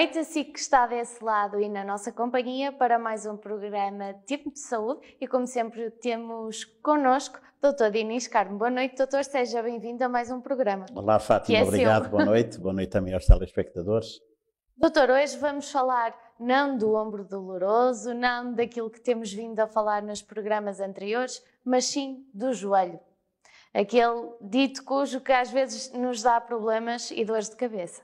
noite, assim que está desse lado e na nossa companhia para mais um programa Tempo de Saúde e como sempre temos connosco Dr. Dinis Carmo. Boa noite, doutor, seja bem-vindo a mais um programa. Olá Fátima, obrigado, boa noite também aos telespectadores. Doutor, hoje vamos falar não do ombro doloroso, não daquilo que temos vindo a falar nos programas anteriores, mas sim do joelho. Aquele dito cujo que às vezes nos dá problemas e dores de cabeça.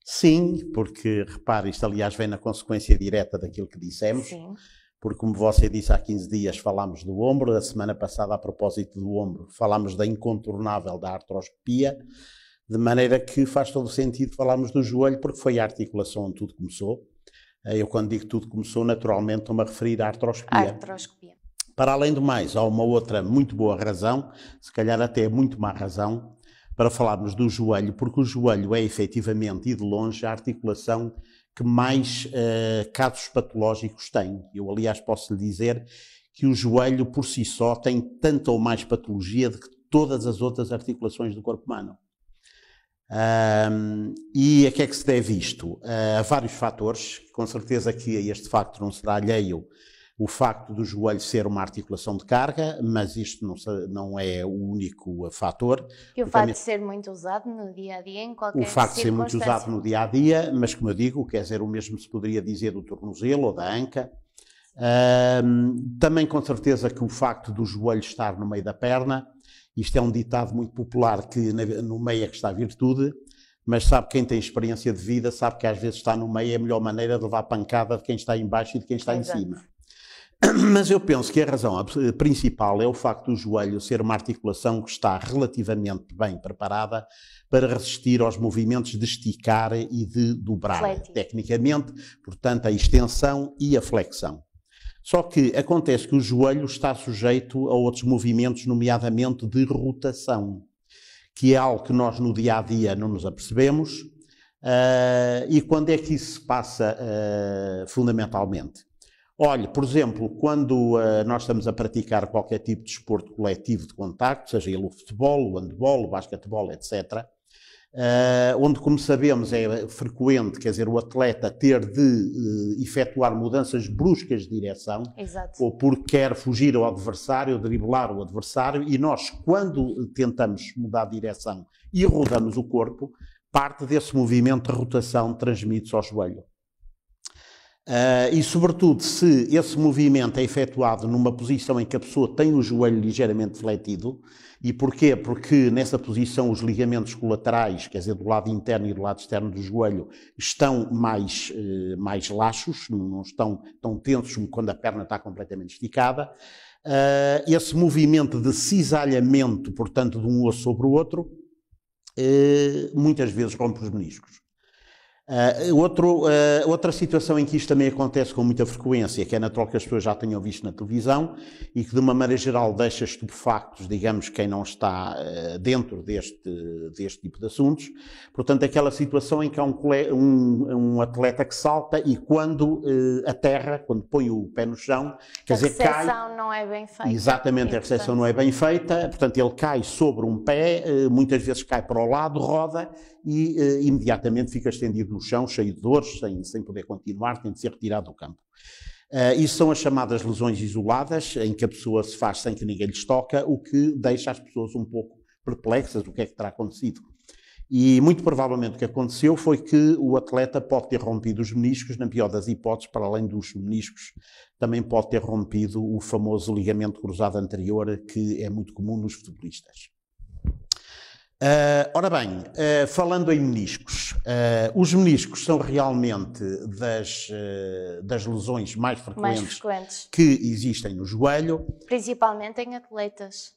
Sim, porque repare, isto aliás vem na consequência direta daquilo que dissemos. Sim. Porque como você disse há 15 dias falámos do ombro, a semana passada a propósito do ombro falámos da incontornável da artroscopia, de maneira que faz todo o sentido falarmos do joelho porque foi a articulação onde tudo começou. Eu quando digo tudo começou naturalmente estou-me a referir à artroscopia. Para além do mais, há uma outra muito boa razão, se calhar até muito má razão, para falarmos do joelho, porque o joelho é efetivamente e de longe a articulação que mais casos patológicos tem. Eu, aliás, posso lhe dizer que o joelho por si só tem tanta ou mais patologia do que todas as outras articulações do corpo humano. E a que é que se deve isto? A vários fatores, com certeza que a este facto não será alheio o facto do joelho ser uma articulação de carga, mas isto não é o único fator. E o facto de ser muito usado no dia-a-dia, em qualquer circunstância. O facto de ser muito usado no dia-a-dia, mas como eu digo, quer dizer, o mesmo se poderia dizer do tornozelo ou da anca. Também com certeza que o facto do joelho estar no meio da perna, isto é um ditado muito popular que no meio é que está a virtude, mas sabe quem tem experiência de vida, sabe que às vezes estar no meio é a melhor maneira de levar pancada de quem está em baixo e de quem está em cima. Mas eu penso que a razão principal é o facto do joelho ser uma articulação que está relativamente bem preparada para resistir aos movimentos de esticar e de dobrar, tecnicamente, portanto, a extensão e a flexão. Só que acontece que o joelho está sujeito a outros movimentos, nomeadamente de rotação, que é algo que nós no dia-a-dia não nos apercebemos. E quando é que isso se passa fundamentalmente? Olha, por exemplo, quando nós estamos a praticar qualquer tipo de desporto coletivo de contacto, seja ele o futebol, o handebol, o basquetebol, etc., onde, como sabemos, é frequente, quer dizer, o atleta ter de efetuar mudanças bruscas de direção, ou porque quer fugir ao adversário, driblar o adversário, e nós, quando tentamos mudar de direção e rodamos o corpo, parte desse movimento de rotação transmite-se ao joelho. E sobretudo se esse movimento é efetuado numa posição em que a pessoa tem o joelho ligeiramente fletido. E porquê? Porque nessa posição os ligamentos colaterais, quer dizer, do lado interno e do lado externo do joelho, estão mais laxos, não estão tão tensos como quando a perna está completamente esticada. Esse movimento de cisalhamento, portanto, de um osso sobre o outro, muitas vezes rompe os meniscos. Outra situação em que isto também acontece com muita frequência, que é natural que as pessoas já tenham visto na televisão e que de uma maneira geral deixa estupefactos, digamos, quem não está dentro deste tipo de assuntos. Portanto, aquela situação em que há um atleta que salta e quando aterra, quando põe o pé no chão, quer dizer, cai... A recepção não é bem feita. Exatamente, a recepção não é bem feita, portanto ele cai sobre um pé, muitas vezes cai para o lado, roda e imediatamente fica estendido no chão, cheio de dores, sem poder continuar, tem de ser retirado do campo. Isso são as chamadas lesões isoladas, em que a pessoa se faz sem que ninguém lhes toca, o que deixa as pessoas um pouco perplexas do que é que terá acontecido. E muito provavelmente o que aconteceu foi que o atleta pode ter rompido os meniscos, na pior das hipóteses, para além dos meniscos, também pode ter rompido o famoso ligamento cruzado anterior, que é muito comum nos futebolistas. Ora bem, falando em meniscos, os meniscos são realmente das lesões mais frequentes que existem no joelho. Principalmente em atletas.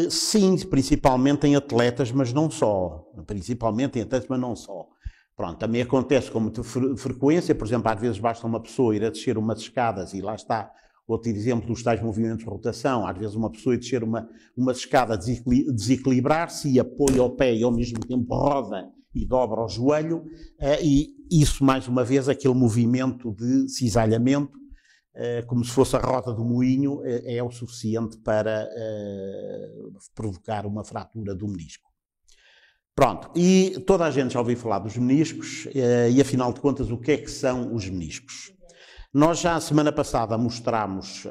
Sim, principalmente em atletas, mas não só. Principalmente em atletas, mas não só. Pronto, também acontece com muita frequência, por exemplo, às vezes basta uma pessoa ir a descer umas escadas e lá está outro exemplo dos tais movimentos de rotação, às vezes uma pessoa ir descer uma escada, desequilibrar-se e apoia o pé e ao mesmo tempo roda e dobra o joelho, e isso mais uma vez, aquele movimento de cisalhamento, como se fosse a roda do moinho, é o suficiente para provocar uma fratura do menisco. Pronto, e toda a gente já ouviu falar dos meniscos, e afinal de contas, o que é que são os meniscos? Nós já a semana passada mostrámos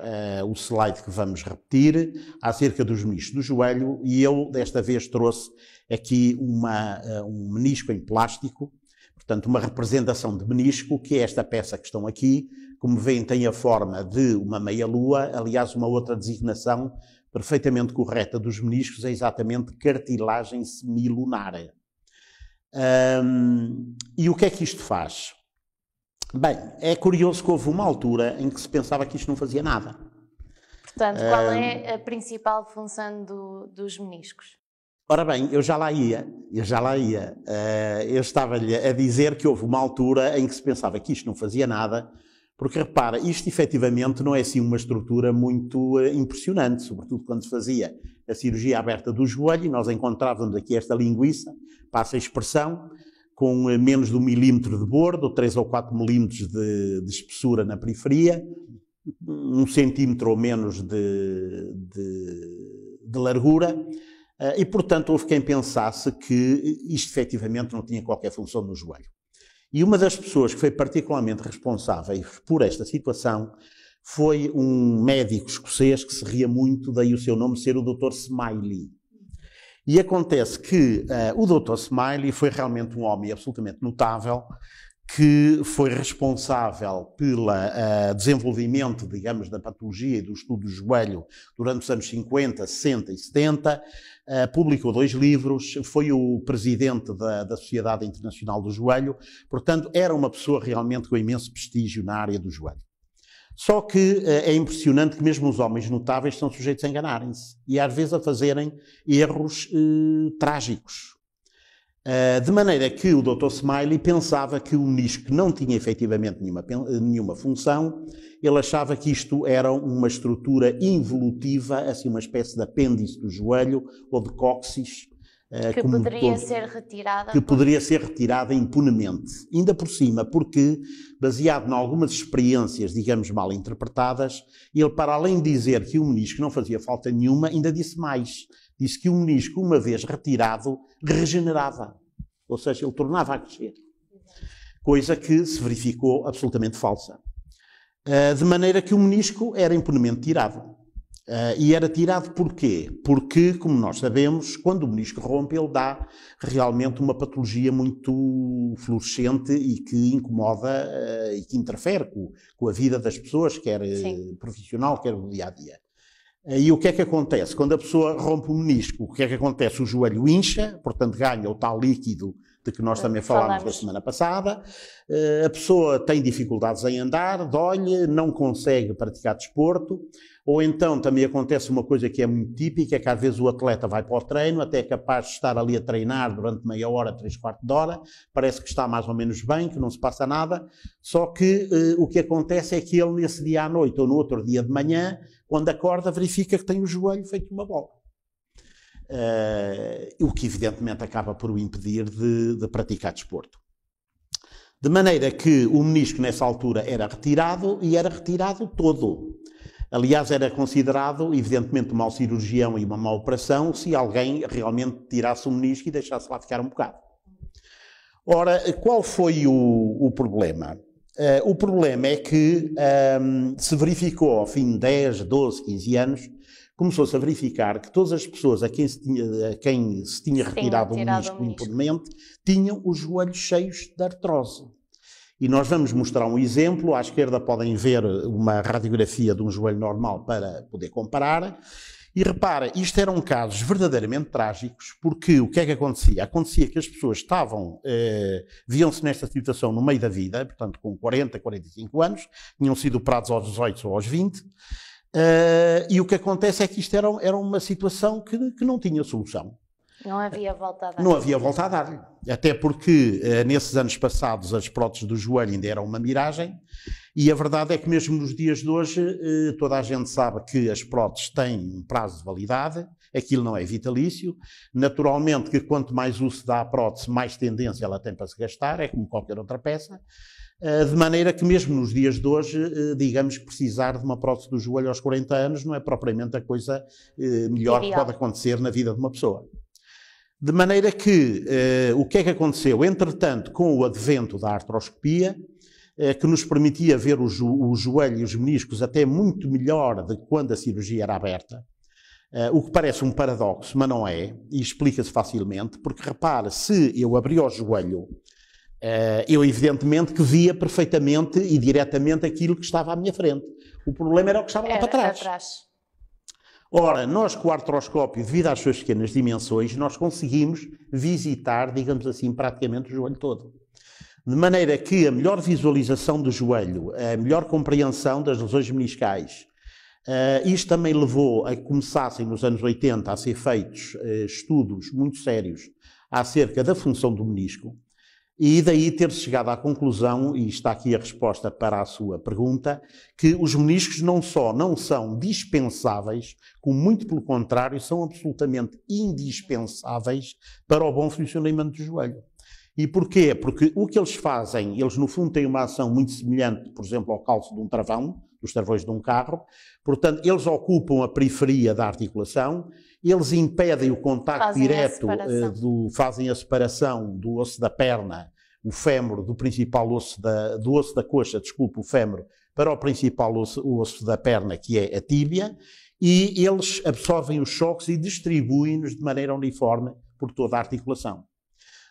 o slide que vamos repetir acerca dos meniscos do joelho, e eu desta vez trouxe aqui um menisco em plástico, portanto uma representação de menisco, que é esta peça que estão aqui. Como veem, tem a forma de uma meia-lua. Aliás, uma outra designação perfeitamente correta dos meniscos é exatamente cartilagem semilunar. E o que é que isto faz? Bem, é curioso que houve uma altura em que se pensava que isto não fazia nada. Portanto, qual é a principal função dos meniscos? Ora bem, eu já lá ia. Eu estava-lhe a dizer que houve uma altura em que se pensava que isto não fazia nada, porque repara, isto efetivamente não é assim uma estrutura muito impressionante, sobretudo quando se fazia a cirurgia aberta do joelho, e nós encontrávamos aqui esta linguiça, passa a expressão, com menos de 1 milímetro de bordo, 3 ou 4 milímetros de espessura na periferia, 1 centímetro ou menos de largura, e portanto houve quem pensasse que isto efetivamente não tinha qualquer função no joelho. E uma das pessoas que foi particularmente responsável por esta situação foi um médico escocês que se ria muito, daí o seu nome ser o Dr. Smiley. E acontece que o Dr. Smiley foi realmente um homem absolutamente notável, que foi responsável pelo desenvolvimento, digamos, da patologia e do estudo do joelho durante os anos 50, 60 e 70, publicou 2 livros, foi o presidente da Sociedade Internacional do Joelho, portanto era uma pessoa realmente com imenso prestígio na área do joelho. Só que é impressionante que mesmo os homens notáveis são sujeitos a enganarem-se e às vezes a fazerem erros trágicos. De maneira que o Dr. Smiley pensava que o menisco não tinha efetivamente nenhuma função, ele achava que isto era uma estrutura involutiva, assim uma espécie de apêndice do joelho ou de cóccix. Que poderia ser retirada. Que poderia ser retirada impunemente. Ainda por cima, porque, baseado em algumas experiências, digamos, mal interpretadas, ele, para além de dizer que o menisco não fazia falta nenhuma, ainda disse mais. Disse que o menisco, uma vez retirado, regenerava. Ou seja, ele tornava a crescer. Coisa que se verificou absolutamente falsa. De maneira que o menisco era impunemente tirado. E era tirado porquê? Porque, como nós sabemos, quando o menisco rompe, ele dá realmente uma patologia muito fluorescente e que incomoda e que interfere com a vida das pessoas, quer profissional, quer no dia-a-dia. E o que é que acontece? Quando a pessoa rompe o menisco, o que é que acontece? O joelho incha, portanto ganha o tal líquido de que nós também falámos na semana passada. A pessoa tem dificuldades em andar, dói-lhe, não consegue praticar desporto. Ou então também acontece uma coisa que é muito típica, é que às vezes o atleta vai para o treino, até é capaz de estar ali a treinar durante meia hora, 3/4 de hora, parece que está mais ou menos bem, que não se passa nada, só que o que acontece é que ele nesse dia à noite ou no outro dia de manhã, quando acorda, verifica que tem o joelho feito uma bola. O que evidentemente acaba por o impedir de praticar desporto. De maneira que o menisco nessa altura era retirado e era retirado todo. Aliás, era considerado, evidentemente, um mau cirurgião e uma má operação se alguém realmente tirasse o menisco e deixasse lá ficar um bocado. Ora, qual foi o problema? O problema é que se verificou ao fim de 10, 12, 15 anos, começou-se a verificar que todas as pessoas a quem se tinha retirado o menisco impunemente tinham os joelhos cheios de artrose. E nós vamos mostrar um exemplo. À esquerda podem ver uma radiografia de um joelho normal para poder comparar. E repara, isto eram casos verdadeiramente trágicos, porque o que é que acontecia? Acontecia que as pessoas viam-se nesta situação no meio da vida, portanto com 40, 45 anos, tinham sido operados aos 18 ou aos 20, e o que acontece é que isto era uma situação que não tinha solução. Não havia volta a dar. Não havia volta a dar. Até porque, nesses anos passados, as próteses do joelho ainda eram uma miragem. E a verdade é que mesmo nos dias de hoje, toda a gente sabe que as próteses têm um prazo de validade. Aquilo não é vitalício. Naturalmente que quanto mais uso se dá à prótese, mais tendência ela tem para se gastar. É como qualquer outra peça. De maneira que mesmo nos dias de hoje, digamos que precisar de uma prótese do joelho aos 40 anos não é propriamente a coisa melhor que pode acontecer na vida de uma pessoa. De maneira que, o que é que aconteceu? Entretanto, com o advento da artroscopia, que nos permitia ver o joelho e os meniscos até muito melhor do que quando a cirurgia era aberta, o que parece um paradoxo, mas não é, e explica-se facilmente, porque repara, se eu abria o joelho, eu evidentemente que via perfeitamente e diretamente aquilo que estava à minha frente. O problema era o que estava lá para trás. Ora, nós com o artroscópio, devido às suas pequenas dimensões, nós conseguimos visitar, digamos assim, praticamente o joelho todo. De maneira que a melhor visualização do joelho, a melhor compreensão das lesões meniscais, isto também levou a que começassem nos anos 80 a ser feitos estudos muito sérios acerca da função do menisco, e daí ter-se chegado à conclusão, e está aqui a resposta para a sua pergunta, que os meniscos não só não são dispensáveis, como muito pelo contrário, são absolutamente indispensáveis para o bom funcionamento do joelho. E porquê? Porque o que eles fazem, eles no fundo têm uma ação muito semelhante, por exemplo, ao calço de um travão, dos travões de um carro, portanto, eles ocupam a periferia da articulação, eles impedem o contacto direto, fazem a separação do osso da perna, o fémur, do principal osso do osso da coxa, desculpe, o fémur, para o principal osso da perna, que é a tíbia, e eles absorvem os choques e distribuem-nos de maneira uniforme por toda a articulação.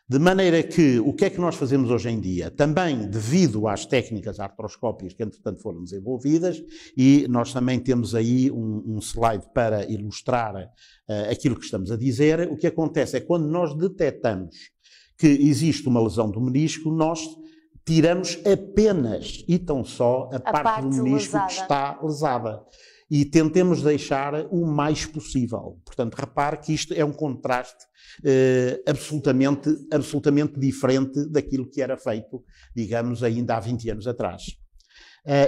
De maneira que, o que é que nós fazemos hoje em dia? Também devido às técnicas artroscópicas que, entretanto, foram desenvolvidas, e nós também temos aí um slide para ilustrar aquilo que estamos a dizer, o que acontece é que quando nós detectamos que existe uma lesão do menisco, nós tiramos apenas e tão só a parte do menisco lesada, que está lesada. E tentemos deixar o mais possível. Portanto, repare que isto é um contraste absolutamente diferente daquilo que era feito, digamos, ainda há 20 anos atrás.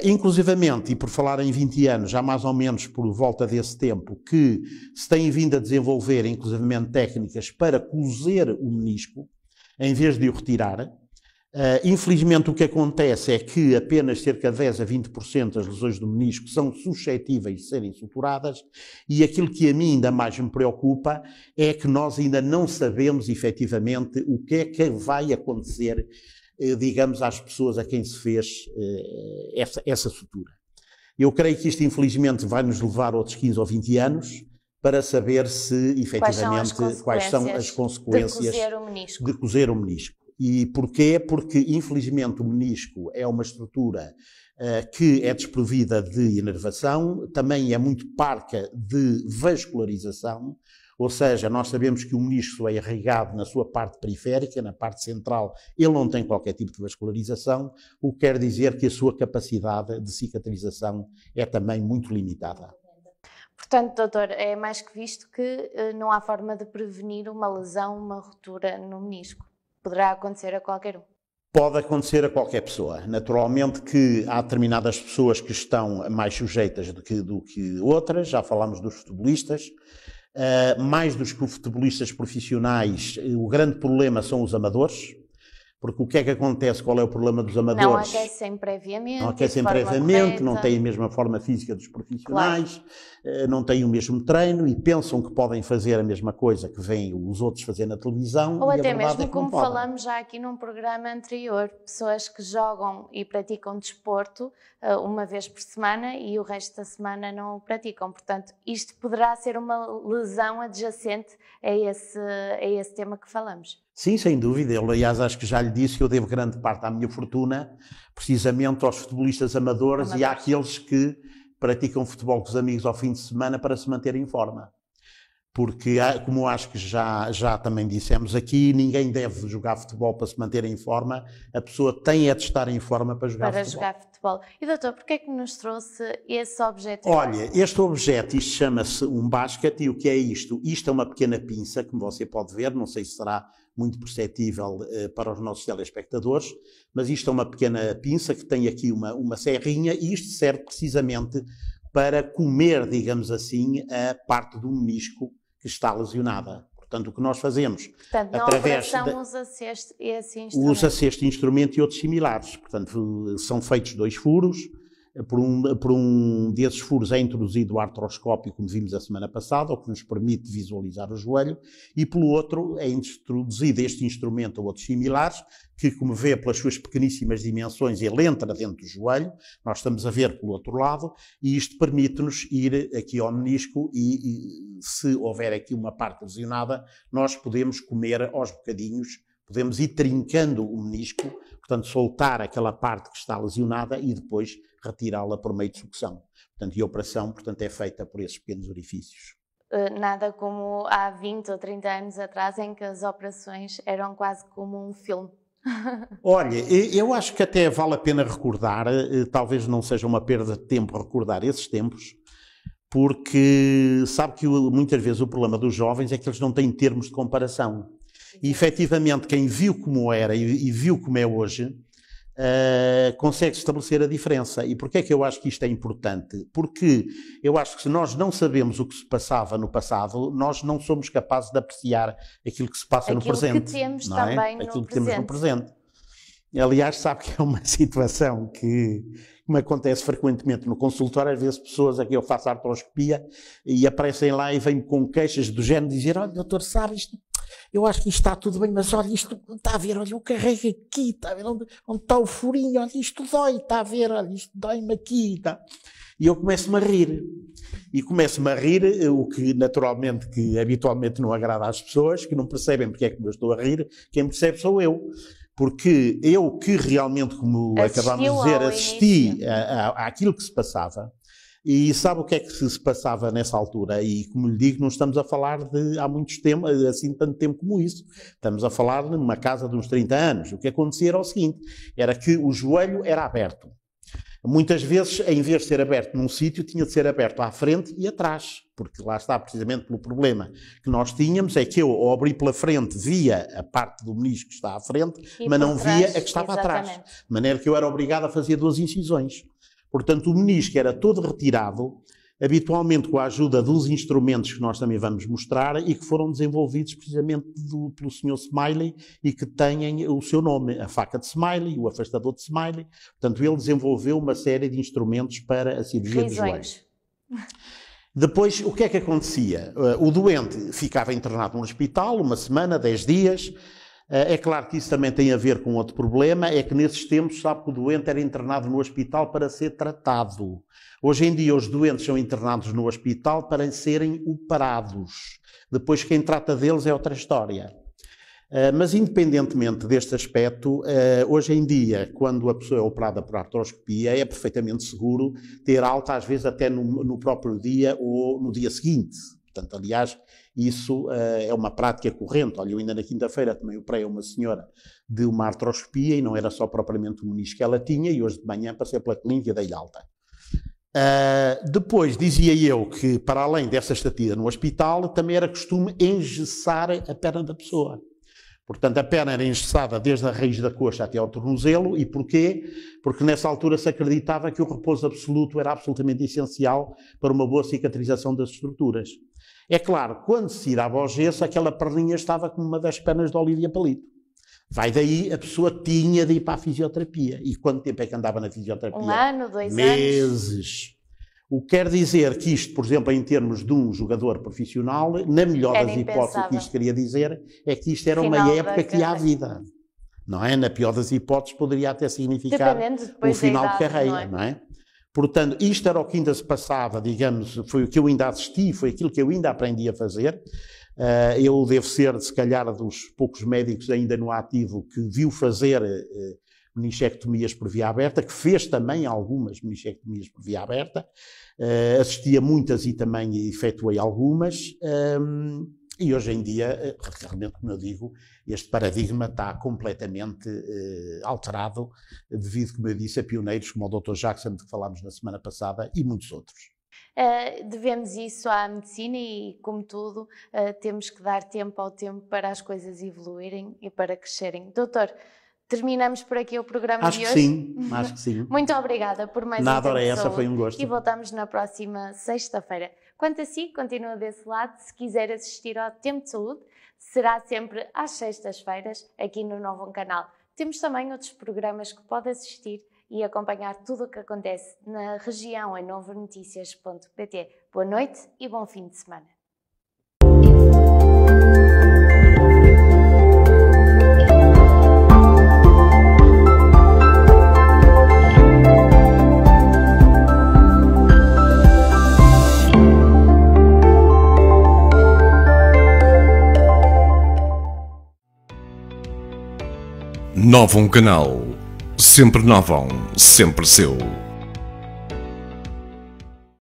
Inclusivamente, e por falar em 20 anos, já mais ou menos por volta desse tempo, que se têm vindo a desenvolver, inclusivamente, técnicas para cozer o menisco, em vez de o retirar. Infelizmente, o que acontece é que apenas cerca de 10 a 20% das lesões do menisco são suscetíveis de serem suturadas, e aquilo que a mim ainda mais me preocupa é que nós ainda não sabemos efetivamente o que é que vai acontecer, digamos, às pessoas a quem se fez essa sutura. Eu creio que isto, infelizmente, vai nos levar outros 15 ou 20 anos para saber se, efetivamente, quais são as consequências de cozer o menisco. E porquê? Porque, infelizmente, o menisco é uma estrutura que é desprovida de inervação, também é muito parca de vascularização, ou seja, nós sabemos que o menisco é irrigado na sua parte periférica, na parte central, ele não tem qualquer tipo de vascularização, o que quer dizer que a sua capacidade de cicatrização é também muito limitada. Portanto, doutor, é mais que visto que não há forma de prevenir uma lesão, uma ruptura no menisco. Poderá acontecer a qualquer um. Pode acontecer a qualquer pessoa. Naturalmente que há determinadas pessoas que estão mais sujeitas do que outras, já falámos dos futebolistas. Mais dos que os futebolistas profissionais, o grande problema são os amadores, porque o que é que acontece? Qual é o problema dos amadores? Não aquecem previamente. Não aquecem previamente, não têm a mesma forma física dos profissionais, claro. Não têm o mesmo treino e pensam que podem fazer a mesma coisa que veem os outros fazer na televisão. Ou até mesmo, como falamos já aqui num programa anterior, pessoas que jogam e praticam desporto uma vez por semana e o resto da semana não o praticam. Portanto, isto poderá ser uma lesão adjacente a esse tema que falamos. Sim, sem dúvida. Eu, aliás, acho que já lhe disse que eu devo grande parte da minha fortuna precisamente aos futebolistas amadores e àqueles que praticam futebol com os amigos ao fim de semana para se manterem em forma. Porque, como acho que já também dissemos aqui, ninguém deve jogar futebol para se manter em forma, a pessoa tem de estar em forma para jogar futebol. E doutor, porquê é que nos trouxe esse objeto? Olha, este objeto, isto chama-se um basket, e o que é isto? Isto é uma pequena pinça, como você pode ver, não sei se será muito perceptível para os nossos telespectadores, mas isto é uma pequena pinça que tem aqui uma serrinha, e isto serve precisamente para comer, digamos assim, a parte do menisco que está lesionada. Portanto, o que nós fazemos... Portanto, na operação usa-se esse instrumento. Usa-se este instrumento e outros similares. Portanto, são feitos 2 furos, por um desses furos é introduzido o artroscópio, como vimos a semana passada, o que nos permite visualizar o joelho, e pelo outro é introduzido este instrumento ou outros similares, que, como vê pelas suas pequeníssimas dimensões, ele entra dentro do joelho, nós estamos a ver pelo outro lado, e isto permite-nos ir aqui ao menisco e se houver aqui uma parte lesionada, nós podemos comer aos bocadinhos, podemos ir trincando o menisco, portanto, soltar aquela parte que está lesionada e depois retirá-la por meio de sucção. Portanto, e a operação, portanto, é feita por esses pequenos orifícios. Nada como há 20 ou 30 anos atrás, em que as operações eram quase como um filme. Olha, eu acho que até vale a pena recordar, talvez não seja uma perda de tempo recordar esses tempos, porque sabe que muitas vezes o problema dos jovens é que eles não têm termos de comparação. E efetivamente quem viu como era e viu como é hoje, consegue estabelecer a diferença. E porquê é que eu acho que isto é importante? Porque eu acho que se nós não sabemos o que se passava no passado, nós não somos capazes de apreciar aquilo que se passa no presente. Aquilo que temos também aquilo que temos no presente. Aliás, sabe que é uma situação que me acontece frequentemente no consultório, às vezes pessoas a que eu faço artroscopia e aparecem lá e vêm com queixas do género dizer: olha, doutor, sabe isto? Eu acho que isto está tudo bem, mas olha, isto está a ver, olha, eu carrego aqui, está a ver onde está o furinho, olha, isto dói, está a ver, olha, isto dói-me aqui, está. E eu começo-me a rir. E começo-me a rir, o que naturalmente, que habitualmente não agrada às pessoas, que não percebem porque é que eu estou a rir, quem percebe sou eu. Porque eu que realmente, como acabámos de dizer, assisti àquilo que se passava. E sabe o que é que se passava nessa altura? E, como lhe digo, não estamos a falar de há muitos tempos, assim tanto tempo como isso. Estamos a falar de uma casa de uns 30 anos. O que acontecia era o seguinte, era que o joelho era aberto. Muitas vezes, em vez de ser aberto num sítio, tinha de ser aberto à frente e atrás. Porque lá está, precisamente pelo problema que nós tínhamos, é que eu, ao abrir pela frente, via a parte do menisco que está à frente, mas não via a que estava atrás. De maneira que eu era obrigado a fazer 2 incisões. Portanto, o menisco era todo retirado, habitualmente com a ajuda dos instrumentos que nós também vamos mostrar e que foram desenvolvidos precisamente pelo Sr. Smiley e que têm o seu nome, a faca de Smiley, o afastador de Smiley. Portanto, ele desenvolveu uma série de instrumentos para a cirurgia dos joelhos. Depois, o que é que acontecia? O doente ficava internado no hospital, 1 semana, 10 dias. É claro que isso também tem a ver com outro problema, é que nesses tempos, sabe que o doente era internado no hospital para ser tratado. Hoje em dia os doentes são internados no hospital para serem operados. Depois quem trata deles é outra história. Mas independentemente deste aspecto, hoje em dia, quando a pessoa é operada por artroscopia, é perfeitamente seguro ter alta, às vezes até no próprio dia ou no dia seguinte. Portanto, aliás, isso é uma prática corrente. Olha, eu ainda na quinta-feira também operei uma senhora de uma artroscopia e não era só propriamente o menisco que ela tinha e hoje de manhã passei pela clínica e dei alta. Depois, dizia eu que para além dessa estadia no hospital, também era costume engessar a perna da pessoa. Portanto, a perna era engessada desde a raiz da coxa até ao tornozelo. E porquê? Porque nessa altura se acreditava que o repouso absoluto era absolutamente essencial para uma boa cicatrização das estruturas. É claro, quando se tirava o gesso, aquela perninha estava como uma das pernas de Olívia Palito. Vai daí, a pessoa tinha de ir para a fisioterapia. E quanto tempo é que andava na fisioterapia? 1 ano, 2 anos? Meses. O que quer dizer que isto, por exemplo, em termos de um jogador profissional, na melhor das hipóteses, o que isto queria dizer é que isto era uma época que ia à vida. Não é? Na pior das hipóteses, poderia até significar o final de carreira, não é? Portanto, isto era o que ainda se passava, digamos, foi o que eu ainda assisti, foi aquilo que eu ainda aprendi a fazer. Eu devo ser, se calhar, dos poucos médicos ainda no ativo que viu fazer meniscectomias por via aberta, que fez também algumas meniscectomias por via aberta, assisti a muitas e também efetuei algumas, e hoje em dia, realmente, como eu digo, este paradigma está completamente alterado, devido, como eu disse, a pioneiros como o Dr. Jackson, de que falámos na semana passada, e muitos outros. Devemos isso à medicina e, como tudo, temos que dar tempo ao tempo para as coisas evoluírem e para crescerem. Doutor, terminamos por aqui o programa de hoje? Acho que sim. Muito obrigada por mais Nada, hora essa, foi um gosto. E voltamos na próxima sexta-feira. Quanto a si, continua desse lado. Se quiser assistir ao Tempo de Saúde, será sempre às sextas-feiras, aqui no novo canal. Temos também outros programas que pode assistir e acompanhar tudo o que acontece na região em novonoticias.pt. Boa noite e bom fim de semana. Novum Canal. Sempre Novum, sempre seu.